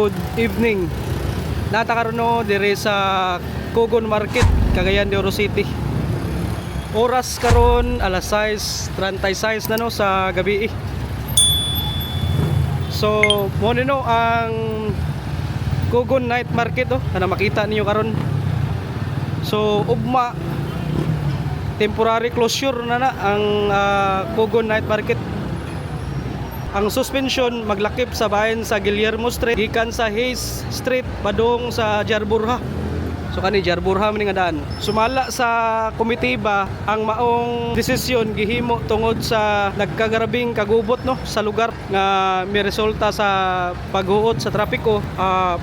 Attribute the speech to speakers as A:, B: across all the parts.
A: good evening. Natakaroon no dire sa Cogon Market, Cagayan de Oro City. Oras karon alas 6:36 na no sa gabi. So, mo no ang Cogon Night Market na makita niyo karon. So, ugma temporary closure na ang Cogon Night Market. Ang suspension maglakip sa bahin sa Guillermo Street gikan sa Hayes Street padung sa Jarburha. So kani Jarburha man nga daan. Sumala sa komitiba ang maong desisyon gihimo tungod sa nagkagarabing kagubot no sa lugar nga may resulta sa paghuot sa trapiko,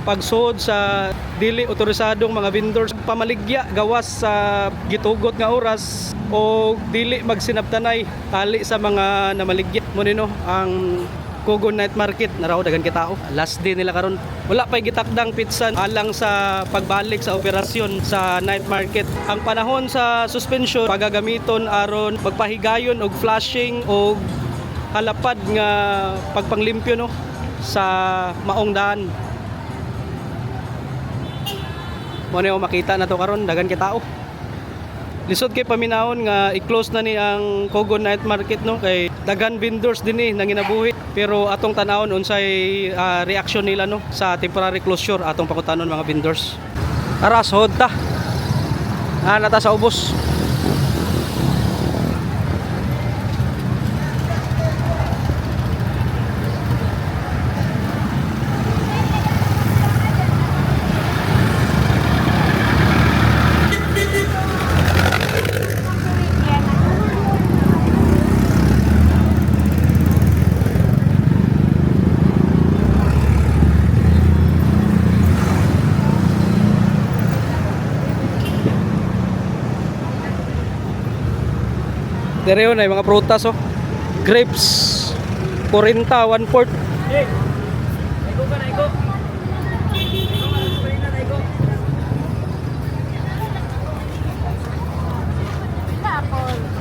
A: pagsuod sa dili otorisadong mga vendors, pamaligya gawas sa gitugot nga oras o dili magsinabtanay tali sa mga namaligya. Mo nino ang Cogon Night Market naraw dagan kitao. Last day nila karon. Wala pay gitakdang pitsan alang sa pagbalik sa operasyon sa night market. Ang panahon sa suspension pagagamiton aron magpahigayon og flashing og halapad nga pagpanglimpyo no sa maong daan. Mo niyo makita na to karon dagan kitao. Lisod kay paminahon nga i-close na ni ang Cogon Night Market no kay dagan vendors dinhi nanginabuhi, pero atong tanawon unsay reaction nila no sa temporary closure atong pakutanon mga vendors. Tara sod ta. Nata sa ubos. Dereo na mga prutas grapes 40 1/4.
B: Hey, iko ka na iko.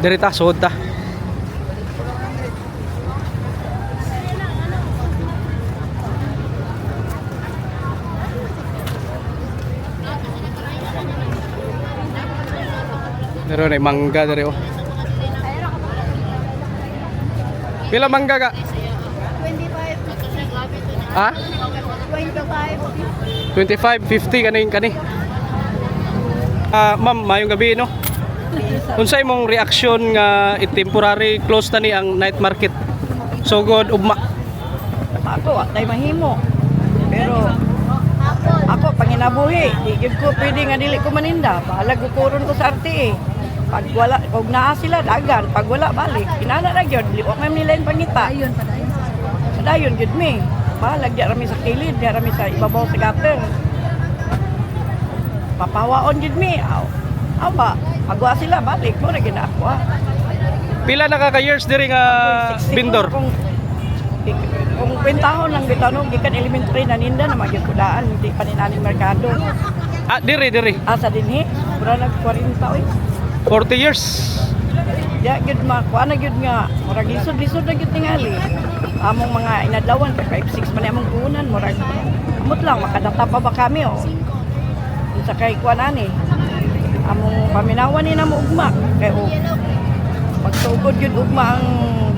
A: Derita sod ta. Dereo na mangga dereo. Pila mangga ka?
C: 25.
A: Ha?
C: 25.
A: 25, 50 kani. Ma'am, mayong gabi no. Unsay mong reaksyon nga temporary close na ni ang night market? So good ugma.
B: Ako, tay mahimo. Pero ako panginabuhi, di gyud ko pwede nga dili ko maninda. Balag ko ko sa RTA. Pag wala, kung naa sila dagan, pag wala balik, inana na gyud, liwa man nila yung pangita. Padayon gyud mi. Balag di rami sa kilid, di rami sa ibabaw sa gutter. Papawaon gyud mi. Aw ba, pagwa sila balik mo na ginaakwa.
A: Pila na ka years diri nga vendor?
B: Kung kwentahon lang bitano gikan elementary na ninda na magyudaan, hindi pa ninaning merkado.
A: Diri.
B: Asa dinhi, pura nag 40 oy.
A: 40 years.
B: Ya gyud makuha na gyud nga murag lisod na gyud tingali. Among mga inadlawan ka 5-6 man among kunan murag amot lang makadata pa ba kami Unsa kay kuan ani. Among paminawan ni namo ugma kay magsugod gyud ugma ang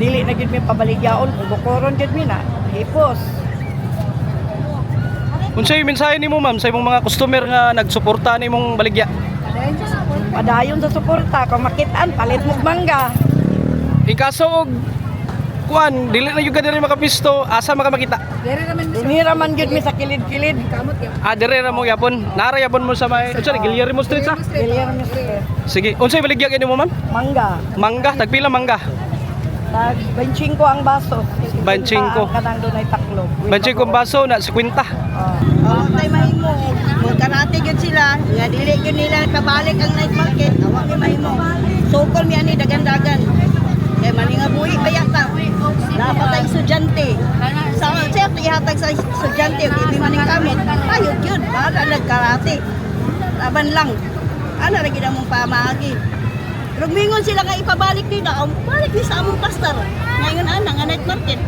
B: dili na gyud mi pabaligyaon ug bukoron gyud mi na hipos.
A: Unsay mensahe nimo ma'am sa imong mga customer nga nagsuporta nimong baligya?
B: Padayon sa suporta kung makitaan palit mo mangga.
A: Ikaso og kuan dili na gyud ka diri makapisto, asa makamakita?
B: Dumira man gyud mi sa kilid-kilid.
A: Diri ra mo yapon. Nara yapon mo sa may Guillermo Street sa?
B: Guillermo Street.
A: Sige, unsay baligya kini mo ma'am?
B: Mangga.
A: Mangga, tagpila mangga?
B: Tag 25 ang baso.
A: 25.
B: Kanang dunay taklo.
A: 25 baso na 50.
C: Tay mahimo. Kung karate gyud sila, nga dili gyud nila kabalik ang night market, awa mi mahimo. Sokol mi ani dagan-dagan. Kay malinga buhi bayata. Dapat ay estudyante. Sa chef ihatag sa estudyante ug hindi maning kamot. Ayog gyud para nagkarate. Laban lang. Ana ra gid among pamaagi. Pero mingon sila nga ipabalik nila, balik ni sa among pastor. Ngayon ana nga night market.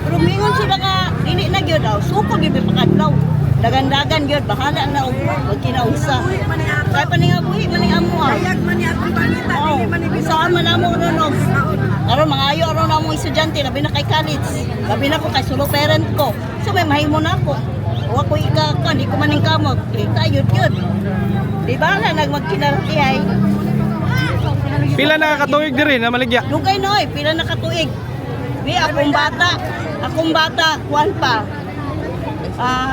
C: Pero mingon sila nga dili na gyud daw, suko gyud pakadlaw. dagan-dagan gyud bahala na og wag kinausa. Kay pa nga buhi man amo ah. Oh, saan man amo ron og karon mga ayo ron amo estudyante labi na kay college. Labi na ko kay solo parent ko. So may mahimo na ako. Wa ko ika di ko maning kamot. Kayod gyud. Di ba na nagmagkinarti ay.
A: Pila na katuig diri na maligya?
C: Dugay noy, pila na katuig. Di akong bata, kuan pa.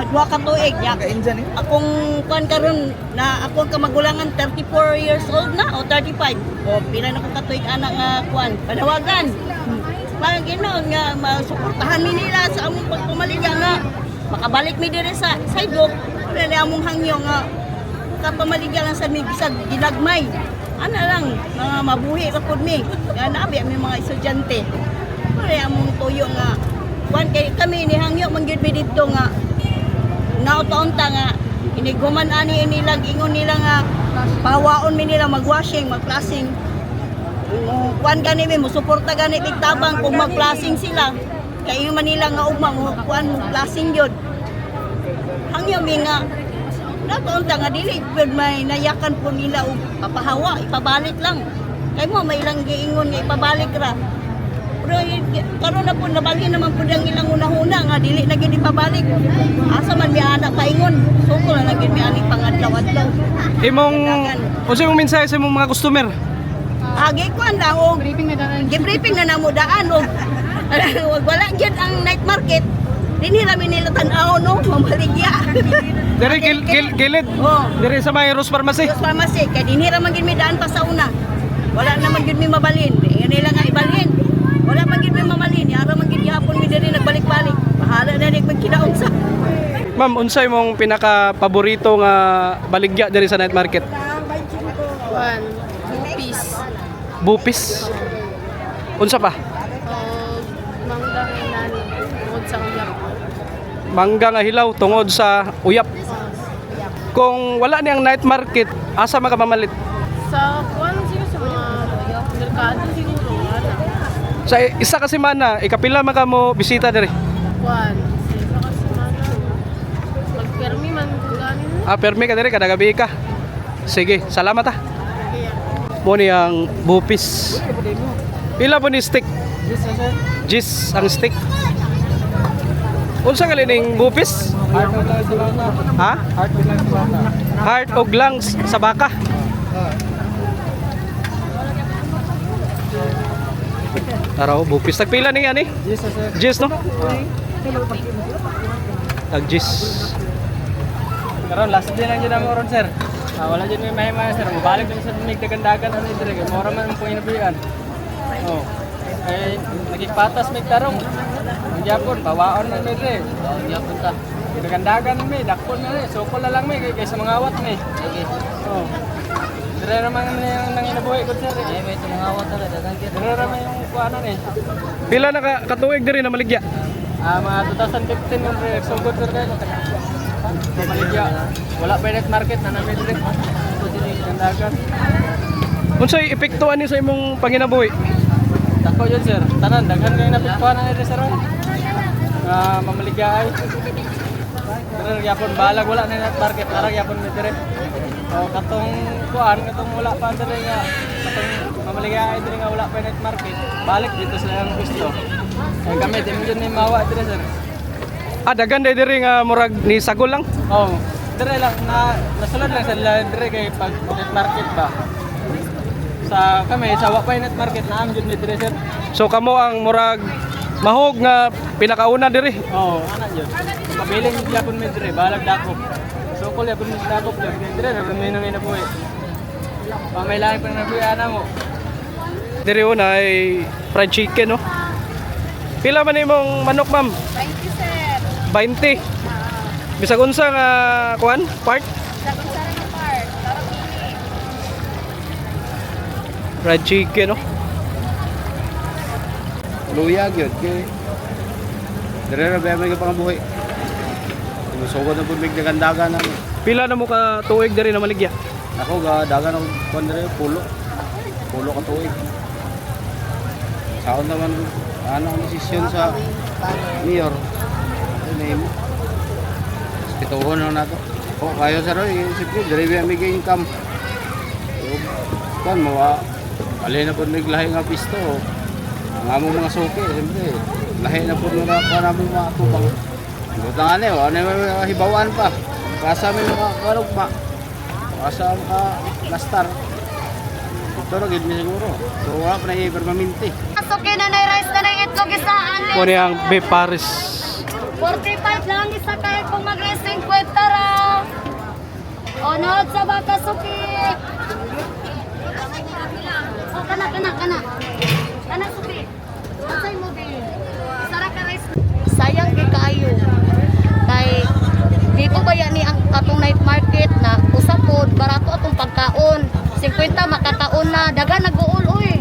C: Dua ka tuig ya. Akong kuan karon na ako ka magulangan 34 years old na o 35. O pila na ko katuig anak nga kuan, panawagan. Para ginoon nga masuportahan mi nila sa among pagpamaligya nga makabalik mi diri sa sidewalk. Dili among hangyo nga kapamaligya lang sa mi bisag ginagmay. Ano lang, mga mabuhi ra pud mi. Nga nabi mi mga estudyante. Para among tuyo nga kuan kay kami ni hangyo man gyud mi didto nga nautaunta nga iniguman ani nila ingon nila nga pahawaon mi nila magwashing magplasing kuan gani mi musuporta gani tigtabang kung magplasing sila kay man nila nga ugma mo kuan mo plasing gyud hangyo mi nga nautaunta nga dili gyud may nayakan po nila og papahawa ipabalik lang kay mo may ilang giingon nga ipabalik ra pero karon na po nabalhin naman po ang ilang una-una nga dili na gyud ipabalik. Asa man mi anak paingon, suko na gyud mi ani pangadlaw-adlaw.
A: Imong unsa imong mensahe sa imong mga customer?
C: Agi kuan lang og gibriefing na namo daan og wag wala gyud ang night market. Dinhi ra mi nila tan-aw no, mamaligya.
A: Diri gilid.
C: Oh,
A: Diri sa may Rose Pharmacy.
C: Rose Pharmacy kay dinhi ra man gyud mi daan pa sa una. Wala naman gyud mi mabalhin. Ingon nila nga ibalhin. Wala man gyud mi mamalin, ara man gyud gihapon mi diri nagbalik-balik. Bahala na ning magkinaon sa.
A: Ma'am, unsa imong pinaka paborito nga baligya diri sa night market?
D: One, piece.
A: Bupis. Unsa pa?
D: Manggang inani. Tungod sa uyap.
A: Mangga nga hilaw tungod sa uyap. Kung wala niyang night market, asa makamamalit?
D: Sa kuwan siguro sa mga merkado siguro.
A: Sa isa ka semana, ikapila man ka mo bisita diri.
D: Kuwan. Sa kasi mana. Magpermi man ganin.
A: Permi ka diri kada gabi ka. Sige, salamat ah. Mo ni ang bupis. Pila po ni stick? Gis ang stick. Unsa gali ning bupis? Ha? Heart og lungs sa baka. Taraw, bupis. Tagpila ning ani? Gis no? Tag-gis.
E: Karon last din lang jud ang oron sir. Wala jud may mahima sir. Mabalik din sa mig dagandagan ano dire kay mora man po inabian. Oh. Ay nagigpatas mig tarong. Ang Japon bawaon man dire. Ang Japon ta. Dagandagan mi dakpon na ni. Sukol na lang mi kay sa mga awat mi. Okay. Oh. Dire naman yung nanginabuhi ko sir. Ay may mga awat na dagan kit. Dire naman yung kuano ni.
A: Pila na ka katuig diri na maligya?
E: Mga 2015 yung sugod sir kayo. Maligya. Wala pa net market na namin dire. So dili dagandagan.
A: Unsay epektuan ni sa imong panginabuhi?
E: Dako yun sir, tanan, daghan kayo napikuha na nito sir. Mamaligay. Pero yapon balag wala na net market, arag yapon mi dire. O katong kuan, katong wala pa dire nga, katong mamaligay dire nga wala pa net market. Balik dito sa ang gusto. Kaya kami di mo ni mawa dire sir.
A: Daghan diri nga murag ni sagol lang.
E: Oh, dire lang na nasulod lang sa dire kay pag net market ba. Sa kami sa wa pa net market na am jud mi dire sir.
A: So kamo ang murag mahog nga pinakauna diri.
E: Oo, ana yun. Pabiling yapon mi dire, balag dakop. So kung yapon mi dakop yun, dire na may nang inabuhi. Pamailangan pa na buhi ana mo.
A: Diri una ay fried chicken no. Pila man imong manok ma'am?
D: 20 sir.
A: 20. Bisag unsa nga kuan part?
D: Sa kunsara na part. Tara pili.
A: Fried chicken no.
F: Luya gyud kay dire ra ba may pangabuhi. Musugod na pud mig dagandagan na.
A: Pila na mo ka tuig diri na maligya?
F: Ako ga dagan ako kon dire pulo. Pulo ka tuig. Saon naman ano ang desisyon sa mayor. Name. Pituhon na nato. O kayo sir, siyempre, diri may income. Kan mawa alin na po naglahi nga pisto. Ang among mga suki, siyempre, lahi na po nila para mo makatubang. Butangan eh, ano may hibawaan pa. Kasa may mga karugma. Kasa mga lastar. Ito na gid mi siguro. So wala pa na i-permanente.
G: Suki na na rice na na itlog isaan.
A: Muna yung beef pares.
G: 45 lang isa kayo kung mag-racing kwenta raw. Onod sa baka suki. O kana. Kana suki. Asay mo din. Sara ka rice. Sayang gi kayo. Kay dito ba yan ni ang atong night market na usapod barato atong pagkaon. 50 makataon na dagan nag-uol oy.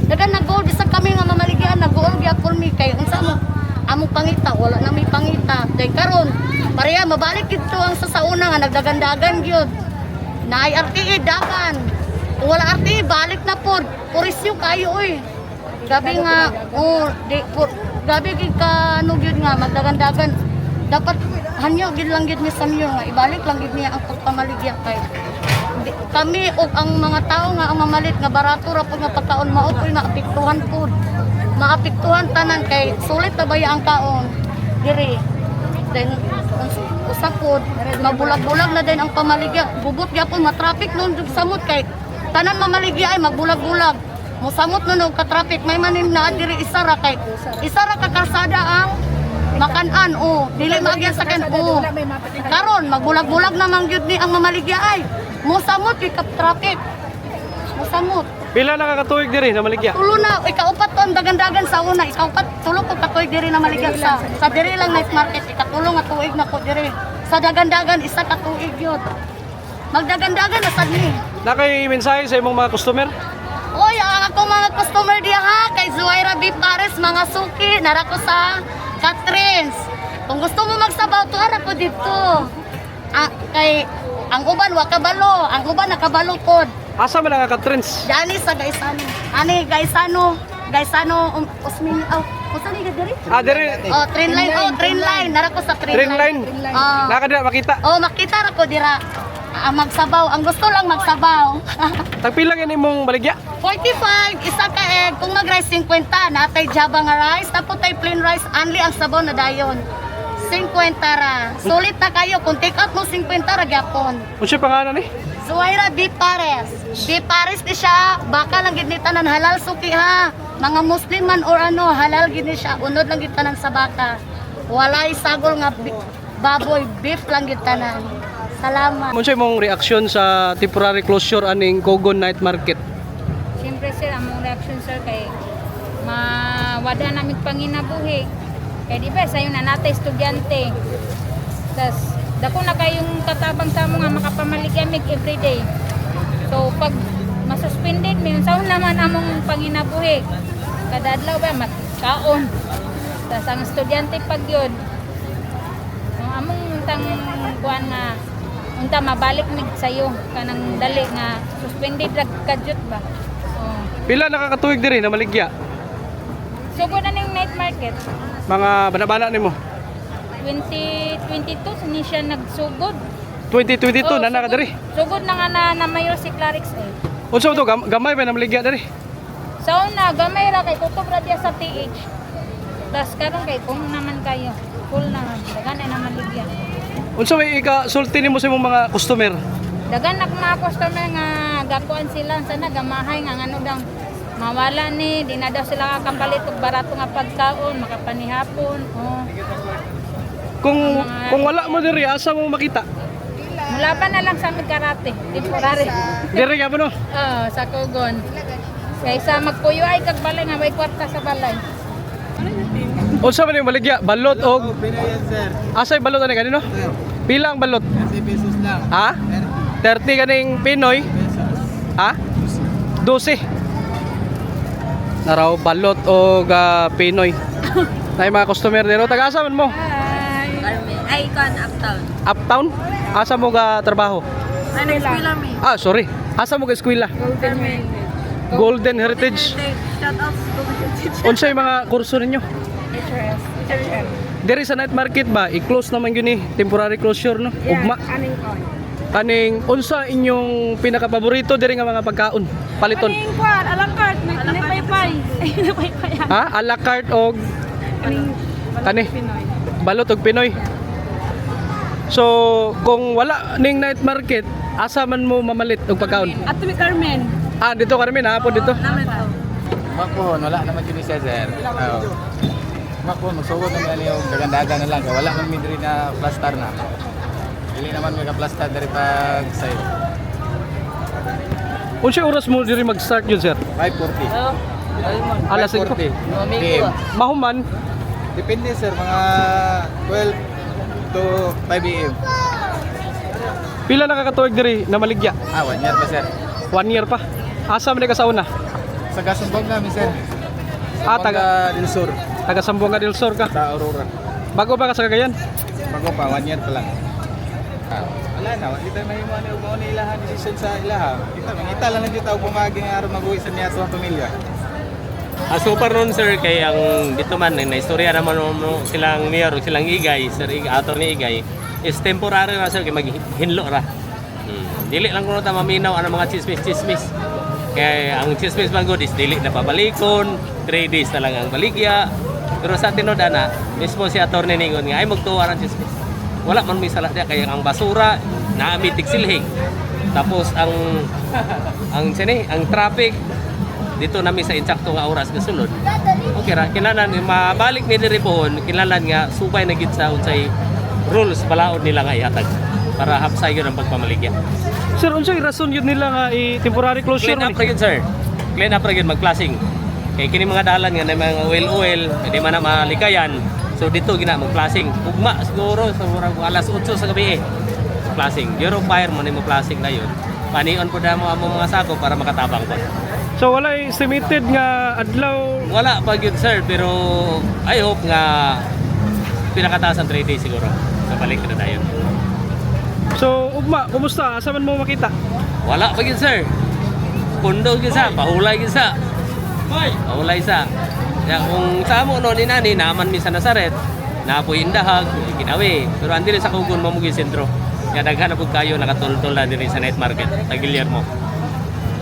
G: Dagan nag-uol bisag kami nga mamaligian nag-uol gyapon mi kay unsa mo among pangita wala na may pangita. Day karon pareha mabalik dito ang sa una nga nagdagandagan gyud. Naay RTE dagan. Kung wala RTE balik na pod. Purisyo kayo oy. Gabi nga gabi gid ka ano gyud nga magdagandagan. Dapat hanyo gid lang gid ni Samyo nga ibalik lang gid niya ang pagpamaligya kay kami o ang mga tao nga ang mamalit nga barato ra pud nga pagkaon mao koy maapektuhan pud. Maapektuhan tanan kay sulit na baya ang kaon diri. Then usap pud mabulag-bulag na din ang pamaligya. Bubot gyapon ma-traffic nun jud samot kay tanan mamaligya ay magbulag-bulag. Mosamot nun og ka-traffic may manim na diri isara kay isara ka kalsada ang makanan dili magyan sa kan karon magbulag-bulag na man gyud ni ang mamaligya ay mosamot kay traffic mosamot
A: Pila na kakatuig diri na maligya?
G: tulo na ikaupat ton dagan-dagan sa una ikaupat tulo ko katuig diri na maligya sa diri lang night market ikatulo nga tuig na ko diri sa dagan-dagan isa ka tuig yun magdagan-dagan na sad ni
A: Na kay mensahe sa imong mga customer?
G: oy ang ako mga customer diha ha kay Zuwaira Beef Pares mga suki nara ko sa Catrins. Kung gusto mo magsabaw, tuara ko dito. Kay ang uban wa kabalo, ang uban nakabalo pod.
A: Asa man ang ka-trends?
G: Dani sa Gaisano. Ani Gaisano usmin usa ni diri?
A: Diri.
G: Train line, nara ko sa train line.
A: Nakadira makita.
G: Makita ra ko dira. Magsabaw, ang gusto lang magsabaw.
A: Tagpila gyud imong baligya?
G: 45, isa ka egg. Kung mag-rice 50, natay jaba nga rice, tapos tay plain rice, only ang sabaw na dayon. 50 ra. Sulit na kayo, kung take out mo 50 ra gyapon.
A: Unsa pangalan ni?
G: Zuwaira Beef Pares. Beef Pares ni siya, baka lang gid ni tanan halal suki ha. Mga Muslim man or ano, halal gid ni siya. Unod lang gid tanan sa baka. Walay sagol nga baboy, beef lang gid tanan. Salamat.
A: Unsa imong reaksyon sa temporary closure aning Kogon Night Market?
H: Siyempre sir, among reaction sir kay mawada namin panginabuhi. Kaya di ba, sayo na natay estudyante. Tas, dako na kayong katabang sa mga makapamaligamig everyday. So, pag masuspended, may saan naman among panginabuhi. Kada adlaw ba, magkaon. Tas, ang estudyante pag yun, among tang kuan nga, unta mabalik mig sayo kanang dali nga suspended rag kadyot ba.
A: Pila nakakatuig diri na maligya?
H: Sugod na ning night market.
A: Mga bana-bana nimo?
H: 2022 ni siya nagsugod.
A: 2022 na ka diri.
H: Sugod na nga na mayor si Clarix eh.
A: Unsa to gamay ba na maligya diri?
H: Sa una gamay ra kay tutok ra diya sa TH. Tas karon kay kung naman kayo full na dagan ay naman ligya.
A: Unsa may ika-sulti nimo sa imong mga customer?
H: Dagan na mga customer nga gakuan sila sana gamahay nga ano daw mawala ni di na daw sila kakapalit og barato nga pagkaon makapanihapon.
A: Kung wala mo diri asa mo makita?
H: Mulaban na lang sa aming karate, temporary.
A: Diri ka no?
H: Sa Kogon. Kaysa magpuyo ay kag balay nga may kwarta sa balay.
A: Unsa man yung maligya? Balot og asay balot ani kanino? Pila ang balot?
F: 30 pesos lang.
A: Ha? 30 kaning Pinoy? Ha? 12. Naraw balot og Pinoy. Nay mga customer dito, taga-asa man mo?
C: Icon Uptown.
A: Uptown? Asa mo ga trabaho?
C: Ano eskwela mi?
A: Sorry. Asa mo ga eskwela? Golden Heritage.
C: Shout out to
A: Unsa yung mga kurso ninyo?
H: HRS.
A: Diri sa night market ba, i-close naman yun temporary closure no? Ugma. Kaning unsa inyong pinaka-paborito diri nga mga pagkaon? Paliton.
H: Kaning kuan, alang cart, may pinapaypay. Ay, pinapaypay.
A: Ha? A la carte og kani balot og Pinoy. So, kung wala ning night market, asa man mo mamalit og pagkaon?
H: At mi Carmen.
A: Ah, dito Carmen, hapon dito.
F: Makon, wala naman yun siya, sir. Makon, magsugod naman yung kagandagan na lang. Kaya wala man midri na plastar na. Hindi naman may ka-plastar dari pag sa'yo.
A: Unsa oras mo diri mag-start yun, sir?
F: 5:40.
A: Alas 5.
F: 5:40 PM.
A: Mahuman,
F: Depende, sir. Mga 12 to 5 AM.
A: pila nakakatuig diri na maligya?
F: 1 year pa, sir.
A: 1 year pa. Asa man ka sa una?
F: Sa Gasumbog namin, sir.
A: Ah,
F: Sambuanga del Sur.
A: Taga Sambuanga del Sur ka.
F: Sa Aurora.
A: Bago pa ka sa Cagayan?
F: Bago pa, 1 year pa lang. Wala na, wala tayo may mga ni ilahan decision sa ilaha. Kita lang na dito ako bumaging araw mag-uwi sa niya sa pamilya.
E: Super nun sir kay ang dito man na istorya naman no, silang mayor silang Igay sir ator ni Igay is temporary na sir kay maghinlo ra. Dili lang kuno ta maminaw ang mga chismis. Kay ang chismis man good is dili na pabalikon, 3 days na lang ang baligya. Pero sa tinod ana, mismo si attorney ningon nga ay magtuwa ang chismis. Wala man may sala dia kay ang basura naamitig silhig. Tapos ang traffic dito namin sa insakto nga oras nga sulod. Okay ra kinahanglan mabalik ni diri pohon, kinahanglan nga subay na gid sa unsay rules balaod nila nga ihatag para hapsay gyud ang pagpamaligya.
A: Sir, unsay rason yun nila nga i-temporary closure?
E: Clean up ra gyud sir. Clean up ra gyud mag-flashing. Kay kini mga dalan nga na mga oil, pwede man na malikayan. So dito gina mag-flashing. Ugma siguro sa murag alas 8 sa gabi flashing. Euro fire man mo flashing na yun. Panion po na mo among mga sako para makatabang po.
A: So wala estimated nga adlaw.
E: Wala pa yun sir, pero I hope nga pinakataas ang 3 days siguro. So balik na tayo.
A: So ugma, kumusta? Asa man mo makita?
E: Wala pa yun sir. Pundo yun sa, pahulay yun sa. Pahulay sa. Ya, kung sa mo no ni nani naman mi sa Nazaret, naapoy indahag, kinawi. Pero andi rin sa Kugon mamugi sentro. Kaya daghan na pud kayo nakatultol na diri sa night market. Tagilier mo.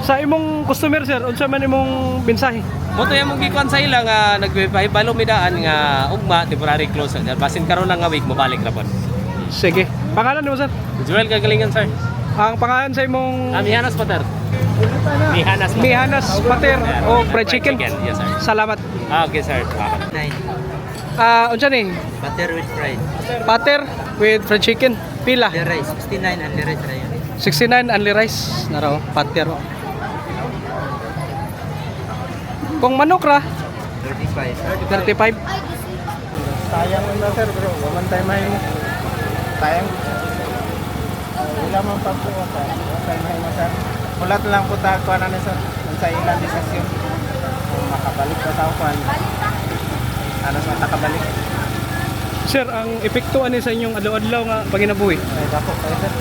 A: Sa imong customer sir, unsa man imong mensahe?
E: Moto yung mong gikuan sa ila nga nagpapahibalo midaan nga ugma temporary close. Basin karon lang nga week mobalik ra pod.
A: Sige. Pangalan mo sir?
E: Joel kagalingan sir.
A: Ang pangalan sa imong
E: Mihanas Pater. Mihanas.
A: Mihanas Pater o fried chicken?
E: Yes sir.
A: Salamat.
E: Okay sir.
A: Unsa ni?
I: Butter with fried.
A: Pater with fried chicken. Pila?
I: The rice, 69 and the rice rayon.
A: 69 only rice. Naraw, pater. Kung manok ra,
I: 35.
A: 35.
F: Sayang na, sir, bro. Waman tayo may sayang. Wala man pa po. Waman tayo may sir. Mulat lang po tayo na ni sir. Sa ilang desisyon. Kung makabalik pa sa upan. Ano sa nakabalik?
A: Sir, ang epekto ani sa inyong adlaw-adlaw nga panginabuhi?
F: Ay, dapat tayo, sir.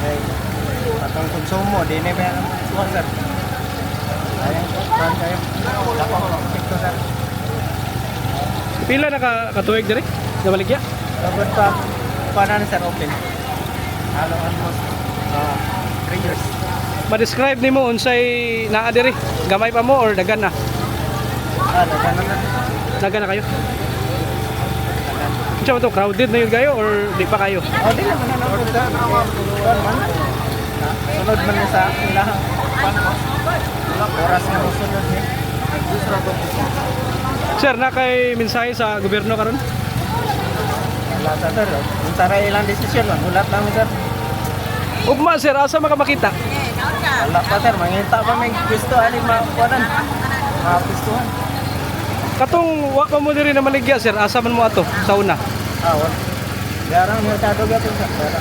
F: Ay, atong konsumo. Di na ba yan ang suwan, sir? Ayun, kuhan kayo. Dapat epekto, sir.
A: Pila na katuig diri? Sa baligya?
F: Dapat pa, kuhan na sir, open. Halo, almost 3 years.
A: Ma-describe nimo unsay naa diri? Gamay pa mo or dagan na?
F: Dagan na.
A: Dagan na kayo? Unsa ba to, crowded na yun kayo or di pa kayo?
F: Di naman na sunod man sa ilang oras na sunod ni.
A: Sir, na kay mensahe sa gobyerno karon?
F: Wala sa sir. Kung taray ilang desisyon lang, ulat lang sir.
A: Ugma sir, asa makamakita?
F: Wala pa sir, mangita pa may gusto ani makuanan. Mapustuhan.
A: Katong wa pa mo diri na maligya sir, asa man mo ato sa una?
F: Wala. Yarang mo sa dog ato sir.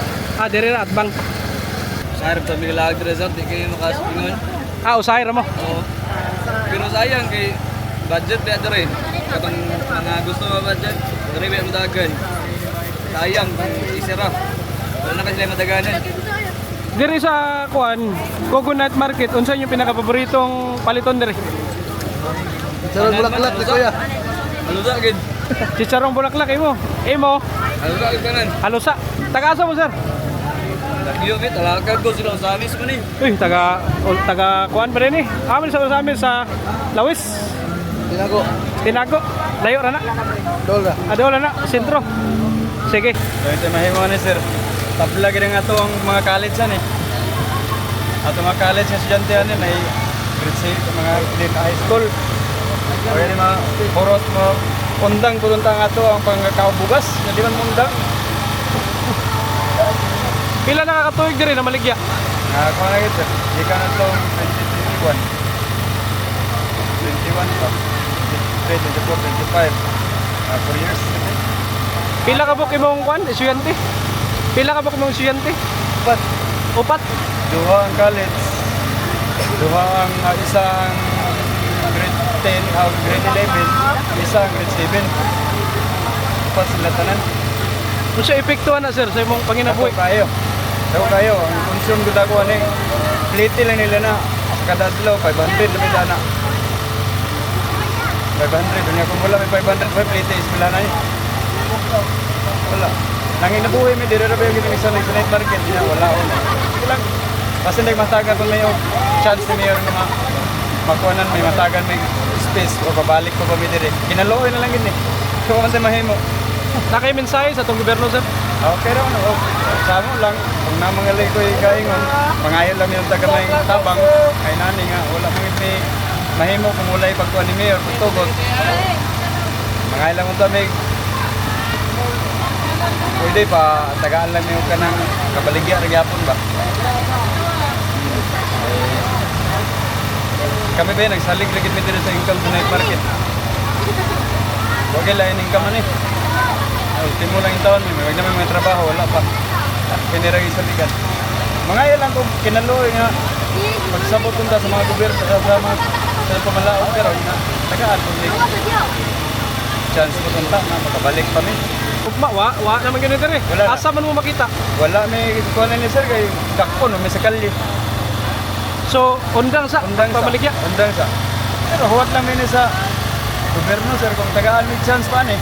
A: Diri ra at bang.
I: Sarap sa mga lag resort, di kayo nakaspingon.
A: Usahay ra mo.
I: Oo. Pero sayang kay budget di ato rin. Katong mga gusto nga budget, dari ba madagan. Sayang kung isira. Wala na kasi madaganan.
A: Diri sa kuan, Coconut Market, unsa yung pinaka-paboritong paliton diri?
I: Sarap bulaklak ni kuya. Alusa gid.
A: Chicharong bulaklak imo. Imo.
I: Ano ba kanan?
A: Halusa. Taga-asa mo sir?
I: Lagyo bit, alakad ko sila sa amis man eh.
A: Uy, taga kuan pa rin eh. Amin sa amin sa Lawis. Tinago. Layo na na.
E: Dola.
A: Adola na, sentro. Sige.
E: So ito mahimo ni sir. Tabla gid nga ato ang mga college yan eh. Ato mga college nga estudyante yan ay grade 6 mga grade high school. O yan mga poros mo undang turuntang ato ang pangkakabugas nga di man mundang.
A: Pila nakakatuig diri na maligya?
E: Ako na gid sir. Di ka na to 2021. 21 pa. 23, 24, 25. 4 years.
A: Pila ka buk imong kuan, estudyante? Pila ka buk imong estudyante?
E: But
A: Upat.
E: duha ang college. Duha ang isang grade 10, grade 11, isa ang grade 7. Upat sila tanan.
A: Unsa epektuhan na sir sa imong panginabuhi?
E: Ako kayo, ang consume ko dako ani. Plate lang nila na kada adlaw 500 lang dana. 500 dunya kung wala may 500 pa plate is wala na. Wala. Nangin na buhay mi dire ra ba yung isa sa night market niya wala on. Lang. Basta nagmatagan kung may chance ni mayor nga makuanan may matagan may space o babalik ko pa mi dire. Kinaloy na lang gid ni. So kasi mahimo.
A: Nakay mensahe sa tong gobyerno sir?
E: Okay raw no. Samo lang kung na mga ko gaingon, pangayo lang yung taga may tabang kay nani nga wala man ni mahimo kung walay pagkuan ni mayor tugot. Mangayo lang unta may pwede pa tagaan lang yung kanang kabaligya ra gyapon ba. Kami ba nagsalig lagi mi diri sa income sa night market. Okay lang income ani. Ultimo lang yung taon, may naman mga trabaho, wala pa. Piniragi sa ligan. Mga yan lang kung kinaloy nga, magsabot punta sa mga gobyerno, sa pamalaon, pero nga, tagaan kung may chance ko punta na makabalik kami.
A: Ugma, wa naman ganun diri.
E: Wala na.
A: Asa man mo makita?
E: Wala may kuha na ni sir, kay dakpon, may sakalli.
A: So, undang sa pamaligya.
E: Undang sa. Pero huwag lang may sa gobyerno sir, kung tagaan may chance pa ni.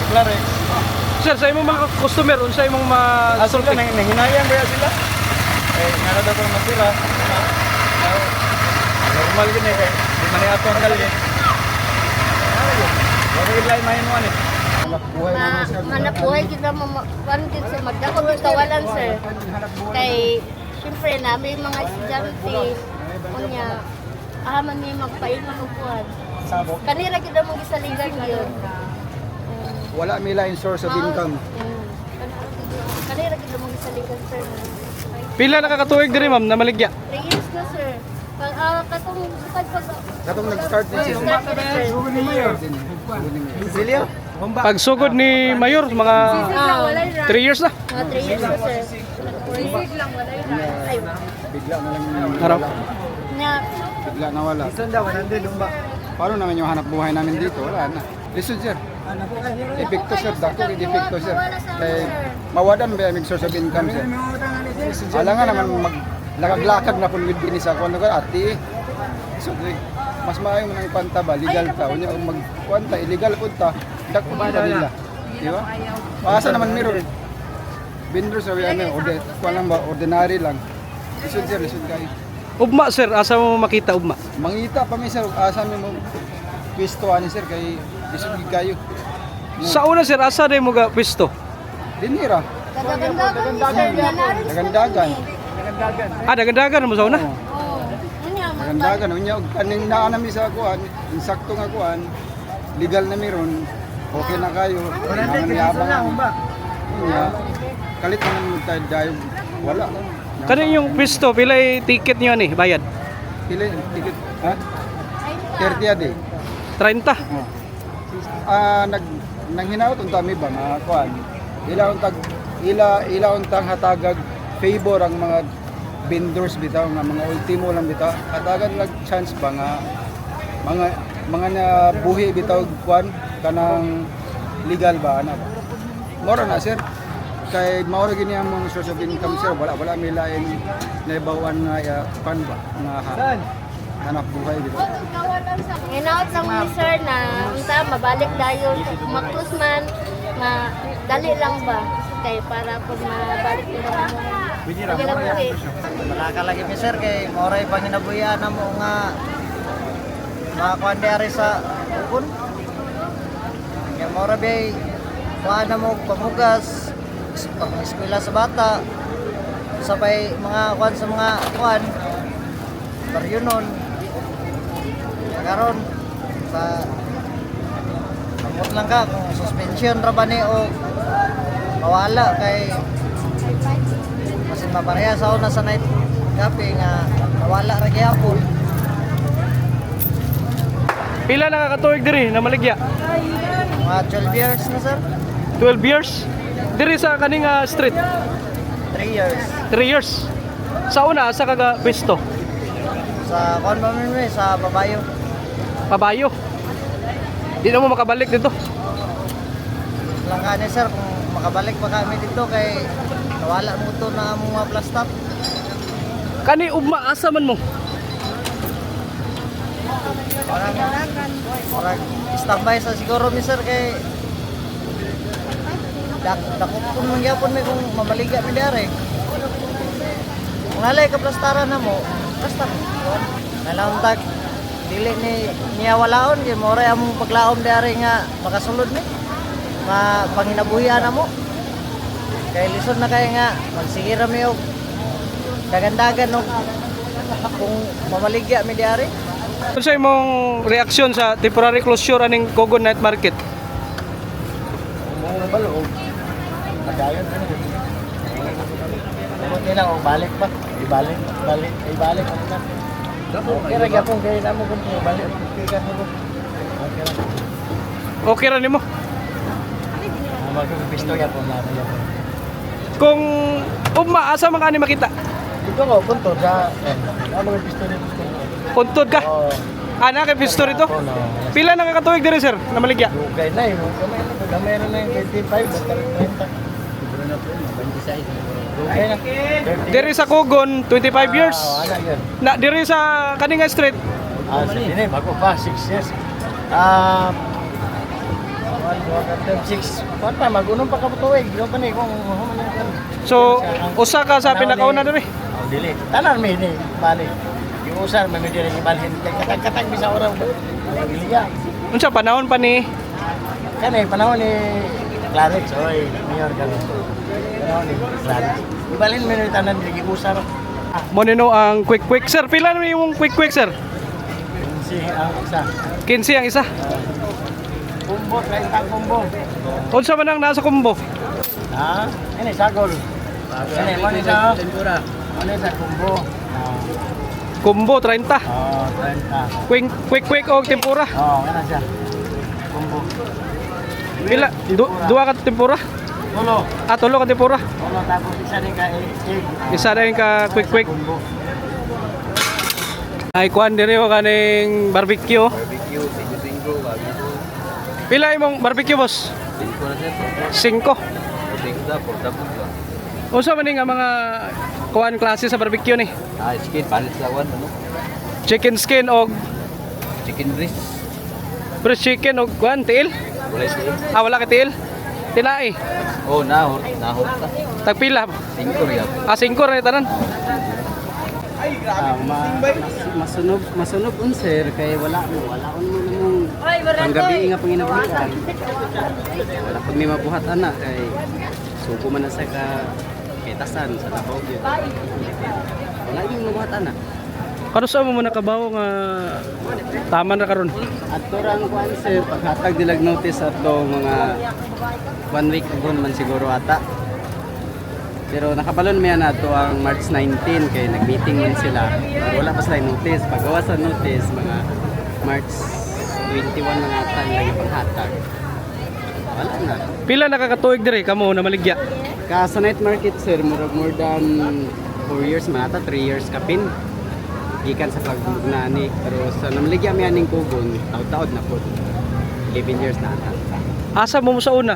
E: Clarex.
A: Sir, sa imong mga customer, unsa imong
E: Sila, nanginayang ba sila? Eh, nga na daw kung masira. Normal gini kay di man ato ang kalye. Wala ilay mahin mo ani.
G: Hanap buhay kita kuan gid sa magdako gyud kawalan sir. Kay syempre namin mga estudyante unya man ni magpaingon og kuan. Kanira gid mo gisaligan gyud.
J: Wala may line source of income.
G: Kanira gid mo gisaligan sir.
A: Pila nakakatuig diri ma'am na maligya?
G: 3 years na sir.
J: Katong nag-start din siya.
A: Pagsugod ni Mayor, mga 3 years na.
G: 3 years na sir. Sisig lang walay na. Ay,
J: Bigla na lang
A: Araw.
G: na
J: bigla nawala. Paano naman yung hanap buhay namin dito? Wala na. Listen sir. Epekto sir, dako gid epekto sir. Kay mawadan ba yung source of income sir. Alangan naman maglakag-lakag na pun gid dinhi sa kuno ka ati. So mas maayo man ang pantaba legal ta unya magkuanta illegal pud ta dako ba nila. Di ba? Asa naman meron. Vendor sa ano ordinary lang. Listen sir, listen kay.
A: Ugma sir, asa mo makita ugma?
J: Mangita pa mi sir, asa mi mo pwesto ani sir kay isugid kayo.
A: Sa una sir, asa day mo ga pwesto?
J: Dinira. Dagandagan.
A: Dagandagan mo sa una?
J: Dagandagan unya og kaning naa nami sa kuan, insakto nga kuan, legal na meron. Okay na kayo. Nami abang ba? Kalit man mo tayo dayo. Wala.
A: Kani yung pwesto, pilay ticket niyo ni bayad?
J: Pila ticket, ha? 30 a day.
A: 30.
J: Nanghinaot unta mi ba nga kuan. Ila untang hatagag favor ang mga vendors bitaw nga mga ultimo lang bitaw. Hatagan lag chance ba nga mga na buhi bitaw kuan kanang legal ba ana ba. Mora na sir. Kay mao ra gini ang mga source of income sir, wala may lain na ibawan nga pan ba nga hanap buhay dito.
G: Hinaot sa mga sir na unta mabalik dayon maklus man nga dali lang ba kay para pag mabalik nila mo. Paginabuhi.
E: Makakalagi mi sir kay moray panginabuhian na mo nga makakuan dari sa ukon. Kaya moray bay kuan na mo pamugas pang-eskwela sa bata sabay mga kuan sa mga kuan baryo nun karon sa amot lang ka kung suspension ra ba ni o mawala kay masin mapareha sa una sa night cafe nga nawala ra gyapon.
A: Pila nakakatuig diri na maligya?
E: Mga 12 years na sir.
A: 12 years? Diri sa kaning street?
E: 3 years.
A: 3 years. Sa una, sa kaga pwesto?
E: Sa kuan ba mi sa Babayo.
A: Pabayo. Di na mo makabalik dito.
E: Lang kani sir kung makabalik pa kami dito kay nawala mo to na among mga plus stop.
A: Kani ugma asa man mo?
E: Orang standby sa siguro mi sir kay dako pun mangyapon mi kung mamaliga mi dere. Kung nalay ka plastara na mo, plasta mo. Nalang tag dili ni niya walaon kay mo ray among paglaom dere nga makasulod mi. Panginabuhian na mo. Kay lisod na kay nga magsigira mi og dagandagan og kung mamaligya mi dere.
A: Ano sa imong reaksyon sa temporary closure aning Kogon Night Market?
E: Mga balog. Pagayon ano dito. Buti lang og balik pa. Ibalik ano na. Okay ra gyapon kay namo kung balik pikas mo. Okay ra.
A: Okay ra nimo?
E: Magpisto gyapon na gyapon.
A: Kung ugma asa man kani makita?
E: Dito ko punto sa mga pisto dito.
A: Puntod ka? Ana kay pisto rito? Pila nakakatuig diri sir na maligya?
E: Dugay na yun. Gamay na yung 25 basta 30. Siguro na po 26. Dugay na.
A: Diri sa Kogon 25 years.
E: Ana yun.
A: Na diri sa kaninga street
E: Hindi, bago pa, 6 years. 6. Kuwan pa, mag-unong pa kaputuig. Yung pa ni, kung
A: so usa ka sa pinakauna diri.
E: Dili. Tanan mi ni, balik. Yung usar, may medyo rin ibalhin. Katag-katag bisa orang. Diliya.
A: Unsa panahon pa ni
E: Kan panahon ni Clarence, oy, mayor kami. Panahon ni Clarence. Ibalhin mo yung tanan, hindi usar.
A: mo nino ang quick sir? Pila na yung quick sir?
E: Si ang isa.
A: 15 ang isa.
E: Kumbo, 30 kumbo.
A: Unsa man ang nasa kumbo?
E: Ha? Ini sagol. Ini mo ni sa tempura. Ano sa kumbo?
A: Kumbo 30.
E: 30.
A: Quick og tempura.
E: Ano siya? Kumbo.
A: Pila? Dua ka tempura?
E: Tulo.
A: Tulo ka tempura.
E: Tulo tapos isa din ka egg.
A: Isa na yung ka quick.
E: Kumbo.
A: Ay kuan diri o kaning barbecue.
I: Barbecue, bingo, barbecue.
A: Pila imong barbecue boss?
I: Bingo na sir.
A: 5.
I: Bingo na, portable ba?
A: Unsa man nga mga kuan klase sa barbecue ni?
I: Chicken, panis lawan, ano?
A: Chicken skin og
I: Chicken breast.
A: breast chicken og kuan tiil?
I: Wala siya.
A: Wala ka tiil? Tinai.
I: Oh, nahor ta.
A: Tagpila.
I: Bingo rin.
A: 5 ra tanan.
E: Masunog sir kay wala on mo namong panggabi nga panginabuhian. Wala pag may mabuhat ana kay suko man na sa ka kitasan sa labaw gyud. Wala yung mabuhat ana.
A: Kano sa mo nakabaw nga taman ra karon?
E: Adto rang kuan sir paghatag dilag notice ato mga 1 week ago man siguro ata. Pero nakabalon miya na ito ang March 19 kaya nag-meeting man sila. Wala pa sila notice. Paggawa sa notice, mga March 21 na nga lagi panghatag. Wala na.
A: Pila nakakatuig diri kamo na maligya?
E: Sa night market sir, more than 4 years man ata, 3 years kapin. Gikan sa pagmugnani. Pero sa namaligya miya ning Kogon, taod-taod na po. 11 years na ata.
A: Asa mo sa una?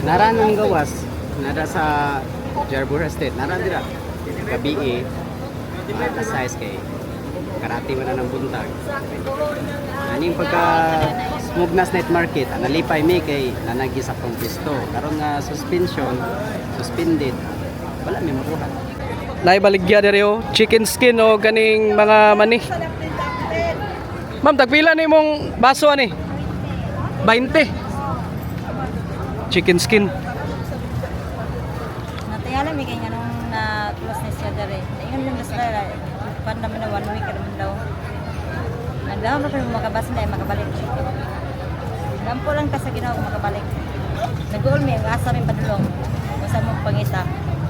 E: Nara ng gawas, nara sa Jarbor Estate, nara dira. Gabi sa size kay makarati man na ng buntag. Aning pagka Smugnas Night Market, nalipay mi kay nanagi sa pang pisto. Karon nga suspension, suspended. Wala mi makuha.
A: Naibaligya diri oh, chicken skin o ganing mga mani. Ma'am, tagpila ni mong baso ani? 20. Chicken skin.
C: Natayala mi kay nganong na plus na siya dere. Ingon lang sila pan naman na 1 week naman daw. Nagdaw na pero makabas na makabalik. Lampo lang ka sa ginawa ko makabalik. Nag-goal mi ang asa rin padulong. Usa mo pangita.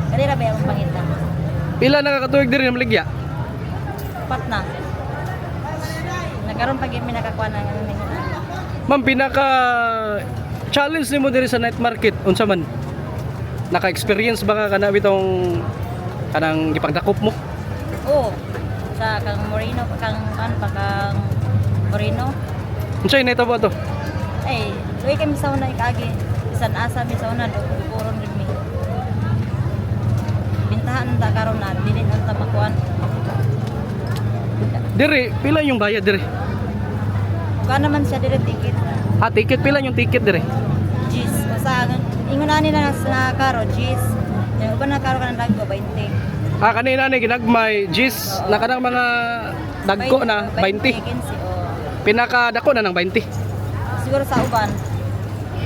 C: Kali ra ba ang pangita?
A: Pila nakakatuig diri na maligya?
C: Pat na. Nagkaroon pag mi nakakuha na ng
A: Ma'am, pinaka challenge nimo diri sa night market unsa man? Naka-experience ba ka kana bitong kanang gipagdakop mo?
C: Oo. Sa kang Moreno, kang Moreno.
A: Unsay nahitabo to?
C: Ay, luwi kami sa una ikagi. Bisan asa mi sa una duguron rin mi. Bintahan ta karon na dili ta makuan.
A: Diri, pila yung bayad diri?
C: Kuha naman siya dire ticket.
A: Ah, ticket pila yung ticket diri?
C: Gis. Basta ingon ani na karo gis. Yung uban na karo kanang dagko 20.
A: Ah, kanina ni ginagmay gis na kanang mga dagko na 20.
C: 15 o.
A: Pinaka dako na ng 20.
C: Siguro sa uban.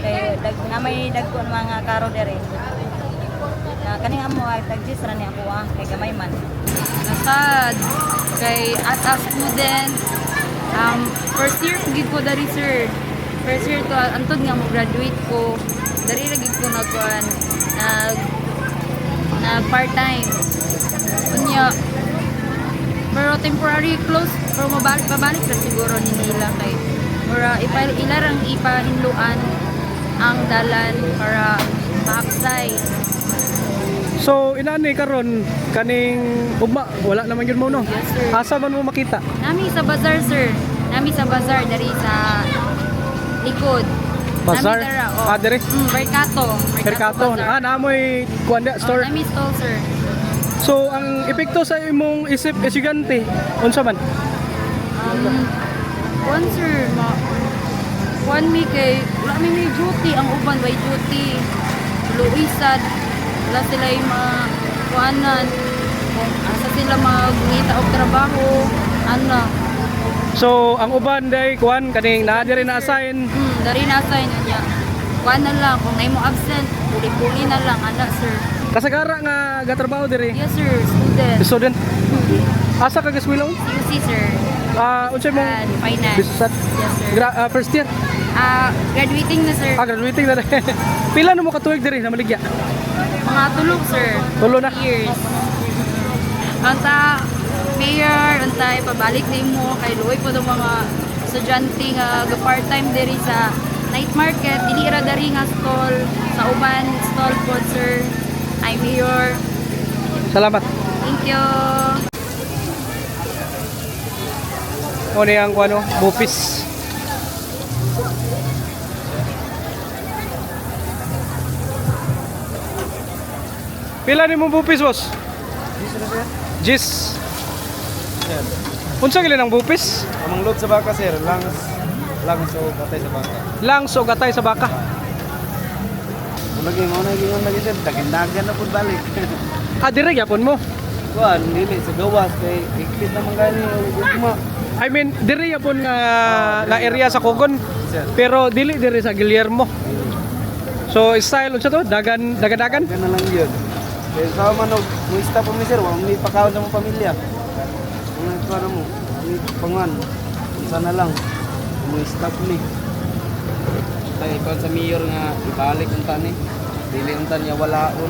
C: Kay na may dagko ng mga karo dire. Na kaning amo ay tag-gis ra ni ako kay gamay man.
H: Nasad kay as student first year gid ko dari sir. First year to antod nga mo graduate ko. Dari ra gid ko nagkuan nag part-time. Unya pero temporary close pero mabalik na siguro ni nila kay para ilarang ipahinluan ang dalan para maaksay.
A: So inani karon kaning ugma wala naman yun mo no.
H: Yes, sir.
A: Asa man mo makita?
H: Nami sa bazaar sir. Nami sa bazaar dari sa likod.
A: Bazar?
H: Nami dara, oh.
A: Ah, diri?
H: Mercato.
A: Mercato. Ah,
H: Bazaar.
A: namoy kuanda store.
H: Nami stall sir.
A: So ang epekto sa imong isip estudyante unsa man?
H: One sir, one me kay wala may duty ang uban by duty. Luisad wala sila yung mga kuanan kung asa sila magngita og trabaho ano.
A: So ang uban day kuan kaning naa diri na assign.
H: Dari na assign niya. Kuan na lang kung nay mo absent, puli-puli na lang ana sir.
A: Kasagara nga gatrabaho diri.
H: Yes sir, student.
A: Student. Asa ka gaswilo?
H: CUC sir.
A: Ah, unsay mong
H: Finance.
A: bisat?
H: Yes sir.
A: First year.
H: Graduating na sir.
A: Ah, graduating na rin. Pila na mo katuig diri na maligya?
H: Mga tulog sir.
A: Tulo na.
H: Years. Anta mayor, anta pabalik din mo kay luoy po ng mga estudyante nga part-time diri sa night market. Dili ra dari nga stall sa uban stall po sir. Ay mayor.
A: Salamat.
H: Thank you.
A: O niya ang ano, bupis. Pila ni mo bupis, boss? Gis. Unsa gilin ang bupis?
J: Amang load sa baka sir, lang so katay sa baka.
A: Lang so gatay sa baka.
J: Lagi mo na gingon lagi sir, dagan na pud balik.
A: Ah, dire gyapon mo.
J: Kuan dili sa gawas kay ikpit naman gani ugma.
A: I mean, dire gyapon nga area sa Cogon. Pero dili dire sa Guillermo. So style unsa to? Dagan.
J: Dagan na lang yun. Kaya sa man mo stop mo sir, wa mo ipakaon sa mong pamilya. Kung nagkuha mo, ni pangan. Sana lang mo stop ni.
E: Tay kon sa mayor nga ibalik ang tani. Dili ang tanya walaon.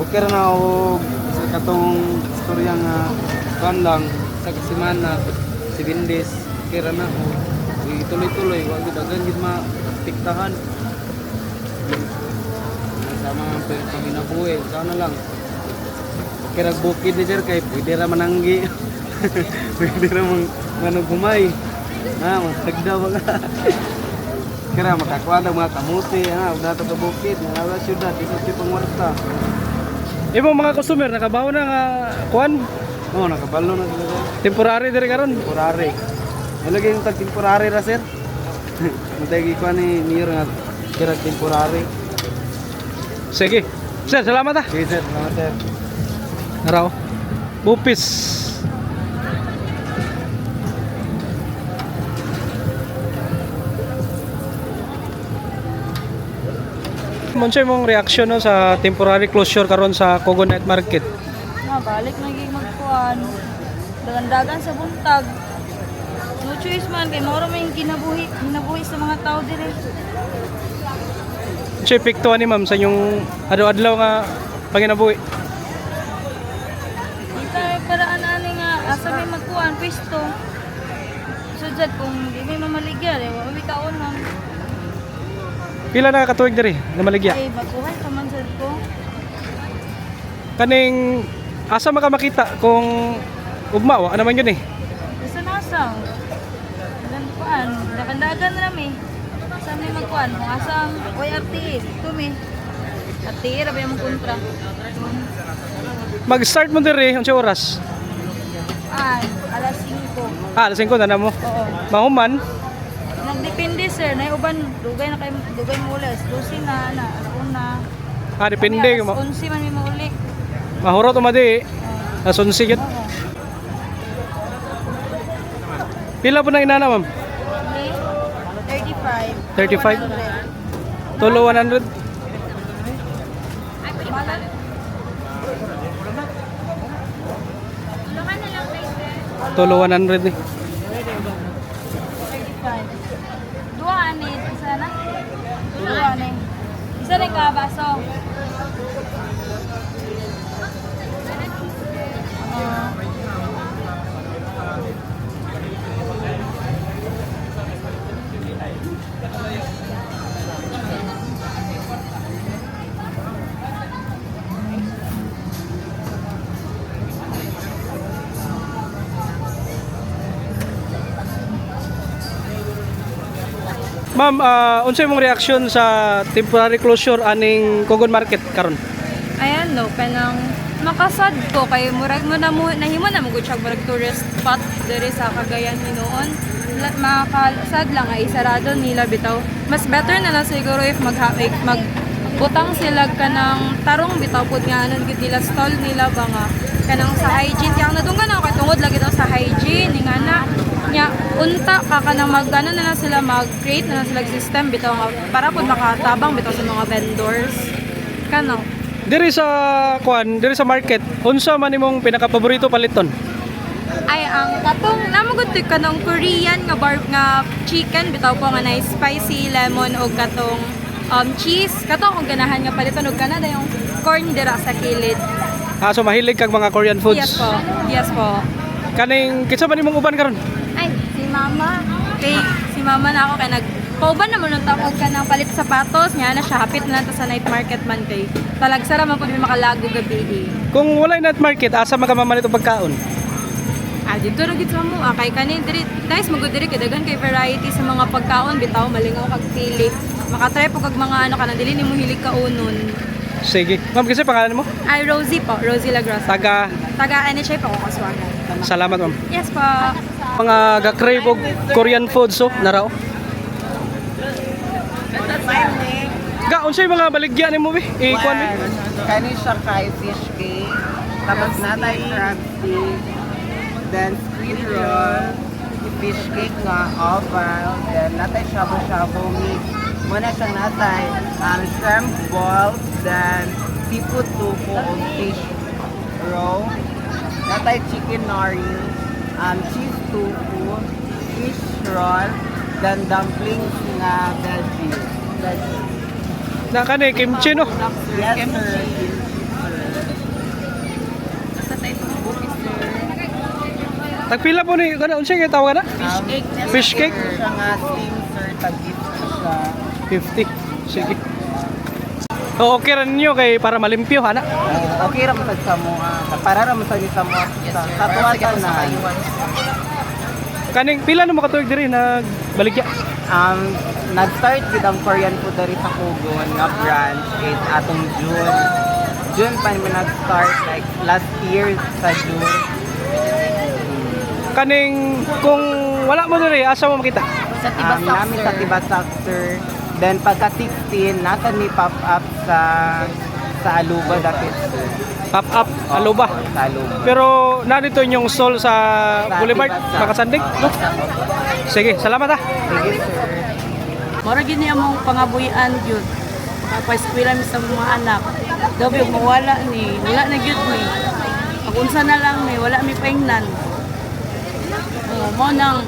J: Okay na og sa katong istorya nga kan lang
E: Sa kasimana si Bindis kira na ituloy-tuloy wa gid dagan gid matiktahan. Sa mga paginabuhi sana lang. Kira bukid ni sir kay pwede ra mananggi. Pwede ra manong gumay. Magtagda ba nga. Kira makakuha ng mga kamuti, ug nato ka bukid, nga syudad, dito si pangwarta.
A: Ibang mga customer nakabaw na nga kuan Oh, nakabalo na sila. Temporary diri karon.
E: Temporary. Nalagay yung tag-temporary ra sir. Matagi ko ni Mayor nga kira temporary.
A: Sige. Sir, salamat ah.
E: Sige sir, salamat sir.
A: Naraw. Bupis. Munsay mong reaksyon no sa temporary closure karon sa Cogon Night Market?
B: Balik naging magkuhan. Dagan-dagan sa buntag. No choice man kay mao ra may kinabuhi sa mga tao dire.
A: Unsay epekto ni ma'am sa inyong adlaw-adlaw nga panginabuhi?
B: Kita paraan ani nga asa may magkuhan pwesto. Sudjad kung di may mamaligya, wa may kaon man.
A: Pila na katuig diri na maligya?
B: Ay magkuhan pa man sad ko.
A: Kaning asa makamakita kung ugma wa naman yun eh.
B: Sa nasang. Dan kuan, dagan-dagan ra mi. Sa may magkuhan, kung asang oy RTE, tumi. RTE ra ba yung kontra?
A: Mag-start mo diri unsay oras?
B: Alas 5.
A: Alas 5 na mo.
B: Oo.
A: Mahuman.
B: Nagdepende sir, na uban dugay na kay dugay mulas, 12 na alauna.
A: Depende mo.
B: 11 man mi mauli.
A: Mahurot umadi. Alas 11 gyud.
B: Oo.
A: Pila po na inana ma'am?
B: 35.
A: 35. Tulo 100. Tulo 100 ni.
B: 35. Dua ani isa na. Dua ani. Isa rin ka baso.
A: Ma'am, unsay mong reaksyon sa temporary closure aning Cogon Market karon?
H: Ayan no, kanang makasad ko kay murag mo na mo nahimo na mo gud siya murag tourist spot diri sa Cagayan hinuon. Makasad lang ay sarado nila bitaw. Mas better na lang siguro if magbutang sila kanang tarong bitaw pud nga anon gid nila stall nila ba nga kanang sa hygiene kaya nadunggan ako kay tungod lagi daw sa hygiene nga na nya unta ka kanang magano na lang sila mag-create na lang sila system bitaw nga para pud makatabang bitaw sa mga vendors kanang
A: Diri sa diri sa market, unsa man imong pinaka-paborito paliton?
H: ay ang katong namugod kanang Korean nga nga chicken bitaw ko nga na spicy lemon o katong cheese katong kung ganahan nga paliton og kanada yung corn dira sa kilid.
A: So mahilig kag mga Korean foods?
H: Yes po.
A: Kaning kinsa man imong uban karon?
H: Ay, si mama. Okay, si mama na ako kay pauban naman ng tawag ka ng palit sapatos niya na siya hapit na lang sa night market man kay talagsara man pud makalago gabi.
A: Kung walay night market, asa magamaman ito pagkaon?
H: Dito ra gid sa mo kay kani diri nice magud diri kay daghan kay variety sa mga pagkaon bitaw malingaw kag pili. Makatry po kag mga ano kana dili nimo hilig kaunon.
A: Sige. Ma'am, kasi pangalan mo?
H: Ay Rosie po, Rosie Lagrosa.
A: Taga
H: ano siya po Kaswagan.
A: Salamat ma'am.
H: Yes po.
A: Mga ga-crave og Korean foods naraw. Ga unsay mga baligya nimo be? Ikuan be.
C: Kani siya kay fish cake, tapos natay crab stick, then squid roll, fish cake nga oval, then natay shabu-shabu mix. Muna siyang natay shrimp balls, then seafood tofu o fish roll, natay chicken nori, cheese tofu, fish roll, then dumplings nga veggie.
A: Na kani kimchi no.
C: Yes, sir.
A: Tagpila po ni kana unsay kay tawag na? Fish cake.
C: Siya nga steam, sir, tag-gift siya.
A: 50. Sige. Okay ra ninyo kay para malimpyo ana.
C: Okay ra mo sa mo. Para ra mo sa mo. Sa tuwa na.
A: Kaning pila na makatuig diri nagbaligya?
C: Nag-start with ang Korean food diri sa Cogon nga branch is atong June. June pa naman nag-start like last year sa June.
A: kaning kung wala mo diri asa mo makita?
E: Sa Tibasak, namin sa Tibasak, sir. Then pagka 16, nasa ni pop up sa Aluba dati, sir.
A: Pop up Aluba.
E: Sa Aluba.
A: Pero narito yung stall sa Boulevard
E: Tibasak.
A: Makasandig. No? Sige, salamat ah.
E: Sige, sir.
B: Mura gini among pangabuyan gyud. Papaeskwela mi sa mga anak. Gabi mawala ni, wala na gyud mi. Pag unsa na lang ni, wala mi paingnan. Mo nang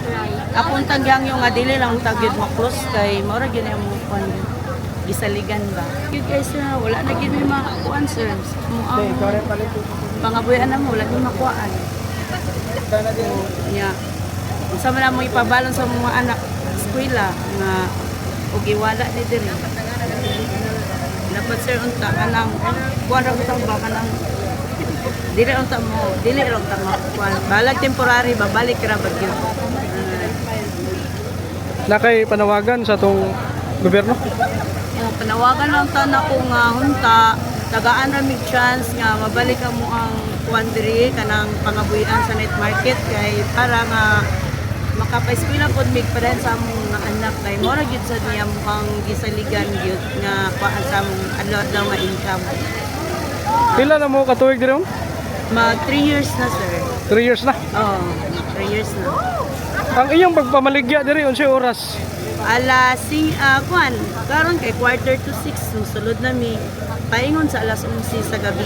B: akong tagyang yung nga dili lang tagyud makros kay mura gini among kuan gisaligan ba. Gyud guys, wala na gyud mi makuan sir. Mo ang pangabuyan na mo wala mi makuan. Nya. Unsa man among ipabalon sa mga anak eskwela nga ug iwala ni diri. Dapat sir unta kanang kuan ra butang ba kanang dili unta mo, dili ra unta mo kuan. Balag temporary babalik ra bagyo.
A: Nakay panawagan sa tong gobyerno.
B: Panawagan lang ta na ko nga hunta tagaan ra mig chance nga mabalik ka mo ang kuan diri kanang pangabuyan sa night market kay para nga makapaeskwela pod mig pa rin sa among nga anak kay mora gyud sa niya mukhang gisaligan gyud nga kuan sa among adlaw nga income.
A: Pila na mo katuig diri mo?
B: Mag 3 years na sir.
A: 3 years na.
B: Oh, 3 years na.
A: Ang iyong pagpamaligya diri unsay oras?
B: Alas kuan karon kay quarter to 6 nung sulod na mi paingon sa alas 11 sa gabi.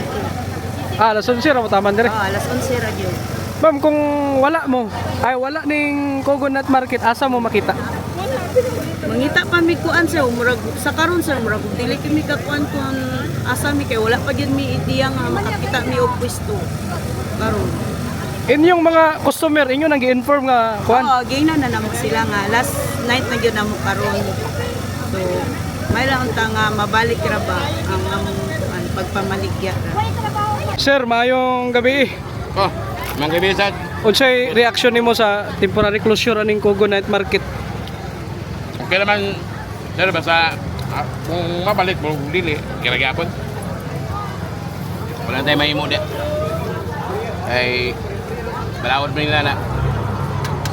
A: Alas 11 ra mo taman diri.
B: Oh, alas 11 ra gyud.
A: Ma'am, kung wala mo, ay wala ning Coconut Market, asa mo makita?
B: Mangita pa mi kuan sa murag sa karon sir murag dili kami ka kuan kun asa mi kay wala pa gyud mi ideya nga makakita mi og pwesto. Karon.
A: Inyong mga customer, inyo nang gi-inform nga kuan?
B: Oo, gina na namo sila nga last night na gyud namo karon. So, may lang unta nga mabalik ra ba ang among kuan pagpamaligya ra.
A: Sir, maayong gabi.
F: Oh, mga kaibigan.
A: Unsay reaction nimo sa temporary closure aning Coconut Market?
F: Okay naman, sir, basta kung mabalik mo, dili, kira-gyapon. Wala tayo mahimo di. Ay, balawad mo nila na.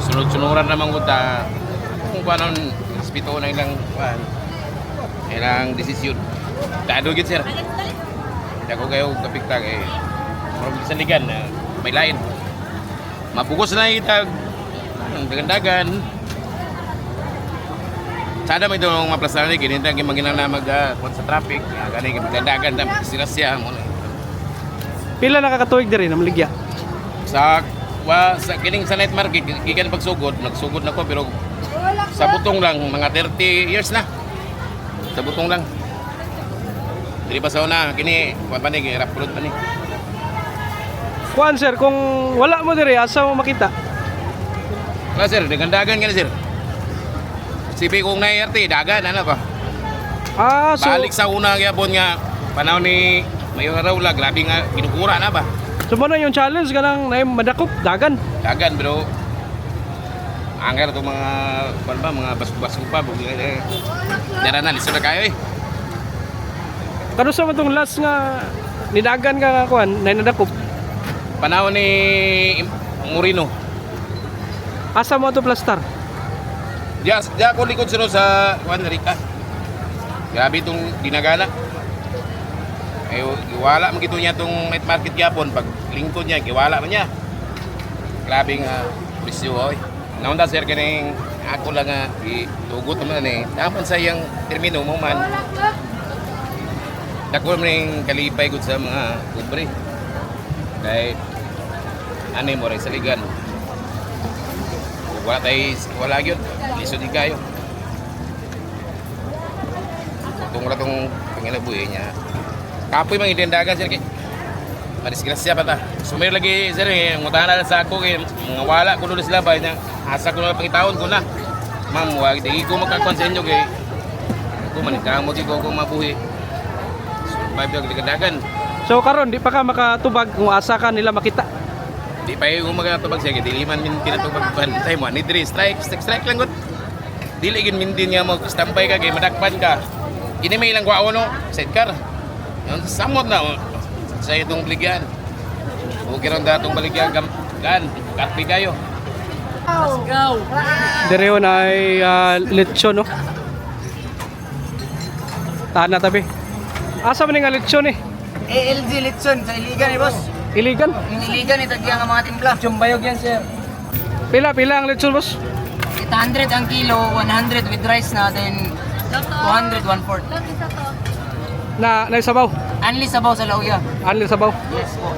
F: Sunod-sunuran naman ko ta. Kung paano, spito na ilang desisyon. Dado gid sir. Dako kayo kapikta kay marami sandigan na may lain. Mapugos na itag ang dagan-dagan. Sada may itong maplasaran ni kinita yung maginan na sa traffic. Gani dagan-dagan na sila siya mo.
A: Pila nakakatuig diri na maligya?
F: Sa kining sa night market gikan pagsugod, nagsugod na ko pero sa butong lang mga 30 years na. Sa butong lang. Dili pa sa una kini panig rap road pa ni.
A: Kuan sir, kung wala mo diri asa mo makita?
F: Wala sir, dagan-dagan gani sir. Sipi kong na-RT, dagan ano ba?
A: Ah, so
F: Balik sa una gyapon nga panahon ni Mayor Raula, grabe nga kinukura na ba?
A: so mo na yung challenge kanang na madakop dagan.
F: Dagan bro. Angker to mga mga basug-basug pa bugli eh. Dara na lisod na kayo eh.
A: Kano sa matong last nga nidagan ka kuan na nadakop?
F: Panahon ni Moreno.
A: Asa mo to plastar?
F: Diya ko likod sunod sa Juan Rica. Grabe itong dinagana. Ay, giwala man gito niya itong night market gyapon. Pag lingkod niya, giwala man niya. Grabe nga presyo oy. Naunta sir kining ako lang nga itugot naman eh. Dapat sa iyang termino mo man. Dako man ning kalipay gud sa mga pobre. Kay ano mo rin saligan. Wala yun. Lisod di kayo. Itong wala itong panginabuhi niya. Kapoy mga itindagan sir kay madisgrasya pa ta. Sumir lagi sir eh. Ngutahan na sa ako kay mga wala ko doon sila ba niya. Asa ko na pangitaon ko na. Ma'am, wag di ko makakuan sa inyo kay ako manikamo di ko kung mabuhi. Survive yung dagan.
A: So karon di pa ka makatubag kung asa ka nila makita.
F: Di pa yung magatubag siya, diliman min tinatubag pan. Tay mo, ni 3 strike lang gud. Dili gid min din nga mo standby ka kay madakpan ka. Ini may ilang kwao no, sidecar. Yung samot na sa itong baligyan. Okay ron datong baligyan gan, katpi kayo.
A: Dire yun ay lechon, no? Tahan na tabi. Asa man nga lechon eh?
E: ALG Litson sa Iligan eh, boss.
A: Iligan?
E: Yung Iligan eh, tagyan ang mga timpla. Chumbayog yan, sir.
A: Pila ang lechon, boss?
E: 800 ang kilo, 100 with rice na, then 200, 1/4.
A: Na sabaw?
E: Only sabaw sa lauya.
A: Anli sabaw?
E: Yes po.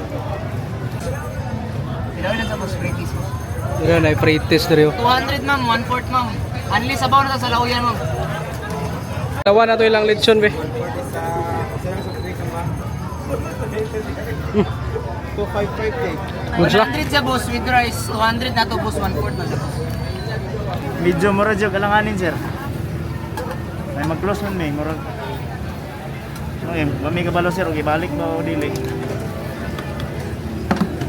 E: Pilaw lang sa boss, pretties po.
A: Dire na frites dire.
E: 200 ma'am, 1/4 ma'am. Only sabaw na sa lauya ma'am.
A: Tawa na to ilang lechon be.
J: 255
A: Munsla?
E: 100 sa boss with rice, 200 na to boss, 1/4 na sa boss.
I: Medyo mura dyan kalanganin, sir. May mag-close man may, mura. Okay, kami kabalo, sir, okay, balik ba o dili?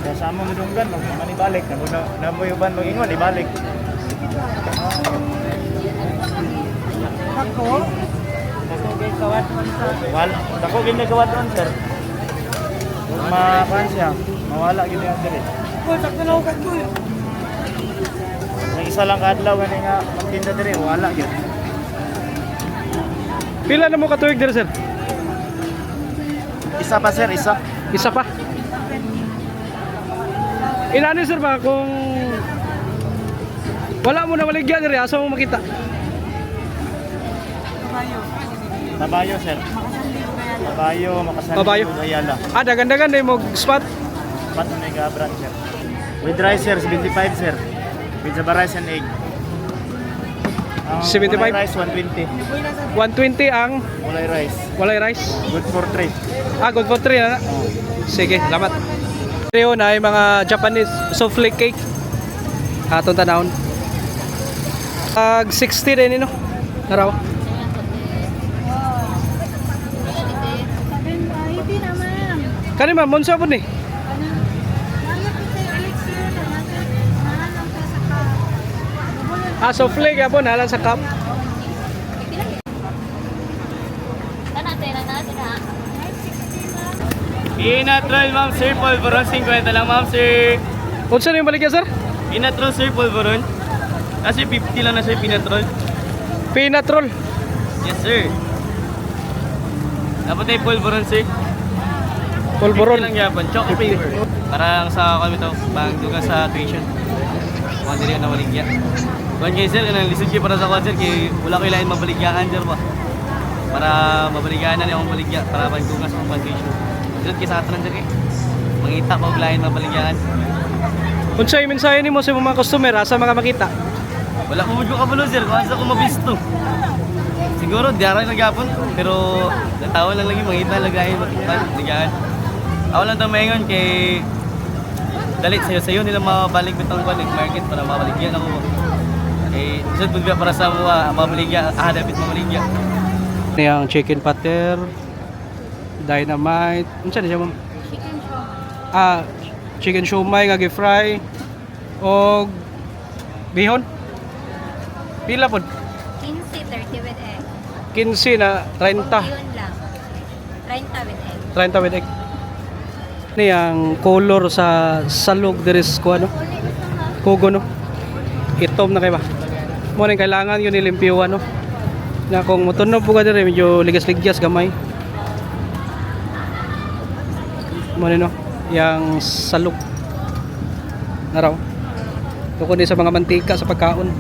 I: Kasama mo dunggan, mag ibalik. Naboyuban mag-ingon, ibalik. Wala, dako gini kawat on, sir. Kung makuhan siya, mawala gini ang diri. Ang isa lang kadlaw gani nga magtinda diri, wala gyud.
A: Pila na mo katuig dire, sir?
I: Isa pa, sir, isa.
A: Isa pa. Inani, sir, ba kung wala mo na maligya dire, asa mo makita?
I: Mabayo, sir. Mabayo, Makasanli,
A: Mabayo.
I: Ayala.
A: Dagan-dagan na mo spot.
I: Pat mega brand, sir. With rice, sir, 75, sir. With Java rice and egg. Ang
A: 75?
I: kulay rice, 120.
A: 120 ang
I: Kulay rice.
A: walay rice.
I: Good for 3.
A: Good for 3 na. Sige, salamat. Ito na ay mga Japanese souffle cake. Atong tanawon. 60 din no. Naraw. Kani ma'am, monsa po ni. Souffle kaya po nalang sa cup.
I: Inatron, ma'am, sir, polvoron. 50 lang, ma'am, sir.
A: Unsa na yung baligya, sir?
I: Inatron, sir, polvoron. Kasi 50 lang na, sir, pinatron.
A: Peanut roll.
I: Yes, sir. Dapat ay polvoron, sir.
A: Polvoron.
I: 50 lang yapon, chocolate flavor. Parang sa kami to, pang dugang sa tuition. Mga dili na maligya. Kuan kay sir, kanang lisod kay para sa kuan sir, kay wala ko ilain mabaligyaan sir ba. Para mabaligyaan na niya akong baligya, para pang dugang sa akong tuition. Lisod kay sa atran sir kay. Mangita pa og lain mabaligyaan.
A: Unsa yung mensahe nimo sa mga customer asa makita?
I: Wala ko mudyo kabalo sir, kung asa ko mabisto. Siguro diaray na gyapon, pero natawa lang lagi mangita lagayin mabaligyaan. Ako lang ito maingon kay dalit sayo nila mabalik bitong balik market para mabaligyan ako. Eh, isod pagbiya para sa mga mabaligyan, dapat mabaligyan.
A: Niyang chicken patter, dynamite, unsa na siya ma'am? Chicken shumai nga gi-fry og bihon. Pila pod?
H: 15, 30 with egg.
A: 15 na 30.
H: Yun lang. 30 with egg.
A: 30 with egg. Niyang color sa salog deres ko ano? Kugo no. Itom na kay ba? Mo nang kailangan yun ilimpyuan no. Na kung motunog po ka dire medyo ligas-ligas gamay. Mo no. Yang salog. Naraw. Tukod sa mga mantika sa pagkaon.